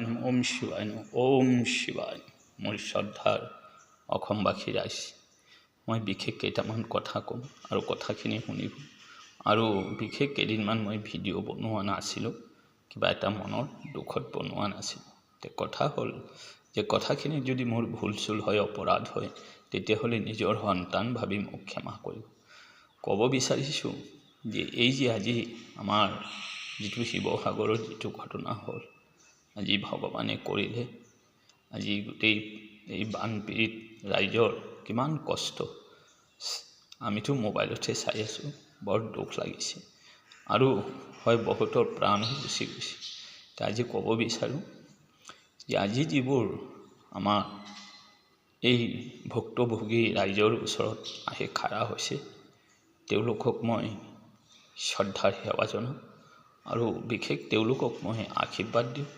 নম ওম শিৱায় নম ওম শিৱায়। মোৰ শ্ৰদ্ধাৰ অসমবাসী ৰাইজ, মই বিশেষ কেইটামান কথা ক'ম আৰু কথাখিনি শুনিব। আৰু বিশেষ কেইদিনমান মই ভিডিঅ' বনোৱা নাছিলোঁ, কিবা এটা মনৰ দুখত বনোৱা নাছিলোঁ। কথা হ'ল যে কথাখিনি যদি মোৰ ভুল চুল হয়, অপৰাধ হয়, তেতিয়াহ'লে নিজৰ সন্তান ভাবি মোক ক্ষমা কৰিব। ক'ব বিচাৰিছোঁ যে এই যে আজি আমাৰ যিটো শিৱসাগৰৰ যিটো ঘটনা হ'ল, আজি ভগৱানে কৰিলে, আজি গোটেই এই বানপীড়িত ৰাইজৰ কিমান কষ্ট আমিতো মোবাইলতে চাই আছোঁ। বৰ দুখ লাগিছে আৰু হয় বহুতৰ প্ৰাণো গুচি গৈছে। আজি ক'ব বিচাৰোঁ যে আজি যিবোৰ আমাৰ এই ভুক্তভোগী ৰাইজৰ ওচৰত আহি খাৰা হৈছে, তেওঁলোকক মই শ্ৰদ্ধাৰ সেৱা জনাওঁ আৰু বিশেষ তেওঁলোকক মই আশীৰ্বাদ দিওঁ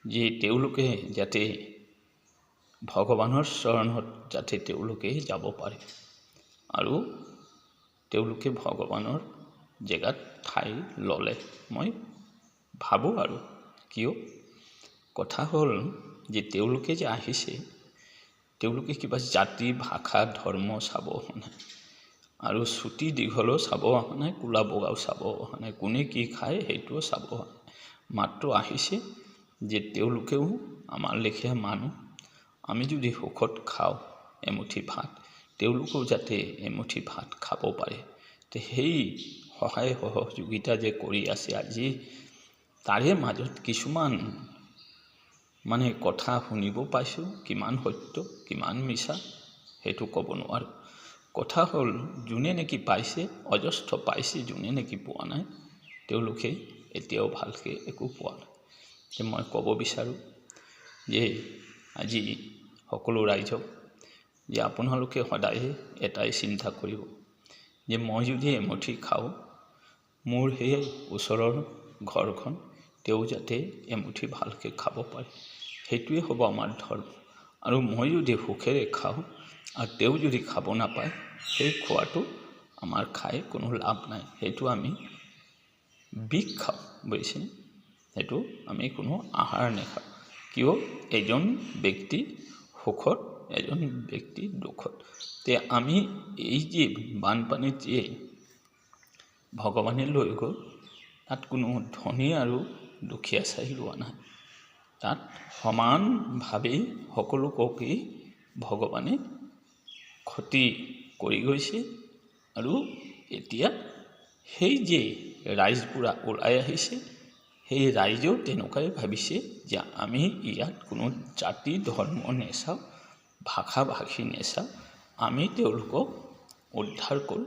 যে তেওঁলোকে যাতে ভগৱানৰ চৰণত যাতে তেওঁলোকে যাব পাৰে আৰু তেওঁলোকে ভগৱানৰ জেগাত ঠাই ল'লে মই ভাবোঁ। আৰু কিয় কথা হ'ল যে তেওঁলোকে যে আহিছে, তেওঁলোকে কিবা জাতি ভাষা ধৰ্ম চাব অহা নাই আৰু চুটি দীঘলো চাব অহা নাই, ক'লা বগাও চাব অহা নাই, কোনে কি খায় সেইটোও চাব অহা নাই। মাত্ৰ আহিছে যে তেওঁলোকেও আমাৰ লেখীয়া মানুহ, আমি যদি সুখত খাওঁ এমুঠি ভাত, তেওঁলোকেও যাতে এমুঠি ভাত খাব পাৰে। সেই সহায় সহযোগিতা যে কৰি আছে আজি, তাৰে মাজত কিছুমান কথা শুনিব পাইছোঁ, কিমান সত্য কিমান মিছা সেইটো ক'ব নোৱাৰোঁ। কথা হ'ল যোনে নেকি পাইছে, অজস্ৰ পাইছে, যোনে নেকি পোৱা নাই তেওঁলোকে এতিয়াও ভালকৈ একো পোৱা নাই। মই ক'ব বিচাৰোঁ যে আজি সকলো ৰাইজক যে আপোনালোকে সদায় এটাই চিন্তা কৰিব যে মই যদি এমুঠি খাওঁ, মোৰ সেই ওচৰৰ ঘৰখন তেওঁ যাতে এমুঠি ভালকৈ খাব পাৰে, সেইটোৱে হ'ব আমাৰ ধৰ্ম। আৰু মই যদি সুখেৰে খাওঁ আৰু তেওঁ যদি খাব নাপায়, সেই খোৱাটো আমাৰ খাই কোনো লাভ নাই। সেইটো আমি বিষ খাওঁ, বুজিছেনে? সেইটো আমি কোনো আহাৰ নাখাওঁ। কিয় এজন ব্যক্তি সুখত, এজন ব্যক্তি দুখত। আমি এই যে বানপানীত যে ভগৱানে লৈ গ'ল, তাত কোনো ধনী আৰু দুখীয়া চাই লোৱা নাই, তাত সমানভাৱেই সকলোকেই ভগৱানে ক্ষতি কৰি গৈছে। আৰু এতিয়া সেই যে ৰাইজবোৰ ওলাই আহিছে, সেই ৰাইজেও তেনেকুৱাই ভাবিছে যে আমি ইয়াত কোনো জাতি ধৰ্ম নেচাওঁ, ভাষা ভাষী নেচাওঁ, আমি তেওঁলোকক উদ্ধাৰ কৰোঁ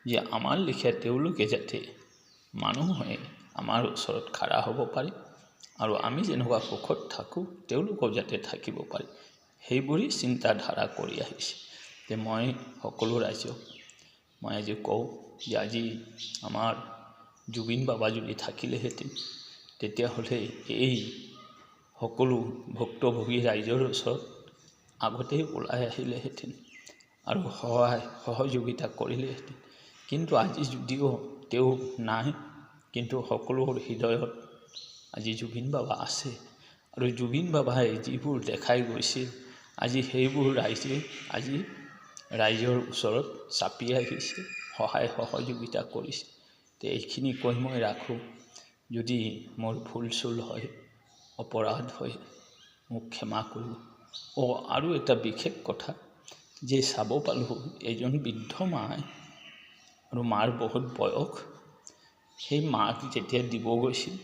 যে আমাৰ লেখীয়া তেওঁলোকে যাতে মানুহ হৈ আমাৰ ওচৰত খাৰা হ'ব পাৰে আৰু আমি যেনেকুৱা সুখত থাকোঁ তেওঁলোকেও যাতে থাকিব পাৰে, সেইবোৰেই চিন্তাধাৰা কৰি আহিছে। মই সকলো ৰাইজক মই আজি কওঁ যে আজি আমাৰ জুবিন বাবা যদি থাকিলেহেঁতেন, তেতিয়াহ'লে এই সকলো ভুক্তভোগী ৰাইজৰ ওচৰত আগতেই ওলাই আহিলেহেঁতেন আৰু সহায় সহযোগিতা কৰিলেহেঁতেন। কিন্তু আজি যদিও তেওঁ নাই, কিন্তু সকলোৰ হৃদয়ত আজি জুবিন বাবা আছে। আৰু জুবিন বাবাই যিবোৰ দেখাই গৈছিল, আজি সেইবোৰ ৰাইজে আজি ৰাইজৰ ওচৰত চাপি আহিছে, সহায় সহযোগিতা কৰিছে। এইখিনি কৈ মই ৰাখোঁ। যদি মোৰ ভুল চুল হয়, অপৰাধ হয়, মোক ক্ষমা কৰিব। আৰু এটা বিশেষ কথা যে চাব পালোঁ, এজন বৃদ্ধ মাই আৰু মাৰ বহুত বয়স, সেই মাক যেতিয়া দিব গৈছিল,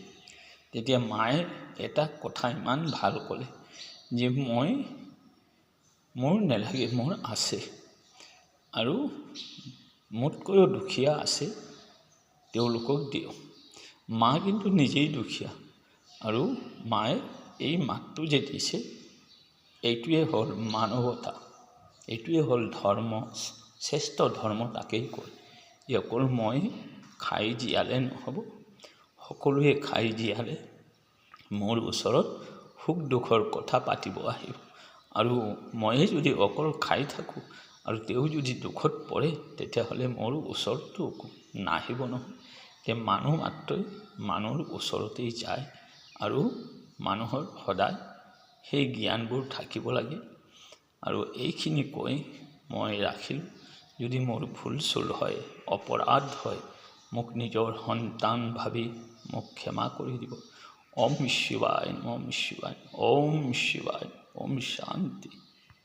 তেতিয়া মায়ে এটা কথা ইমান ভাল ক'লে যে মোৰ নেলাগে, মোৰ আছে আৰু মোতকৈও দুখীয়া আছে, তেওঁলোকক দিওঁ। মা কিন্তু নিজেই দুখীয়া আৰু মায়ে এই মাতটো যে দিছে, এইটোৱে হ'ল মানৱতা, এইটোৱে হ'ল ধৰ্ম, শ্ৰেষ্ঠ ধৰ্ম তাকেই কয় যে অকল মই খাই জীয়ালে নহ'ব, সকলোৱে খাই জীয়ালে মোৰ ওচৰত সুখ দুখৰ কথা পাতিব আহিব। আৰু ময়ে যদি অকল খাই থাকোঁ আৰু তেওঁ যদি দুখত পৰে, তেতিয়াহ'লে মোৰ ওচৰতো নাহিব নহয়। মানুহ মাত্ৰই মানুহৰ ওচৰতেই যায় আৰু মানুহৰ সদায় সেই জ্ঞানবোৰ থাকিব লাগে। আৰু এইখিনি কৈ মই ৰাখিলোঁ। যদি মোৰ ভুল চুল হয়, অপৰাধ হয়, মোক নিজৰ সন্তান ভাবি মোক ক্ষমা কৰি দিব। ওম শিৱায়, ওম শিৱায়, ওম শিৱায়, ওম শান্তি।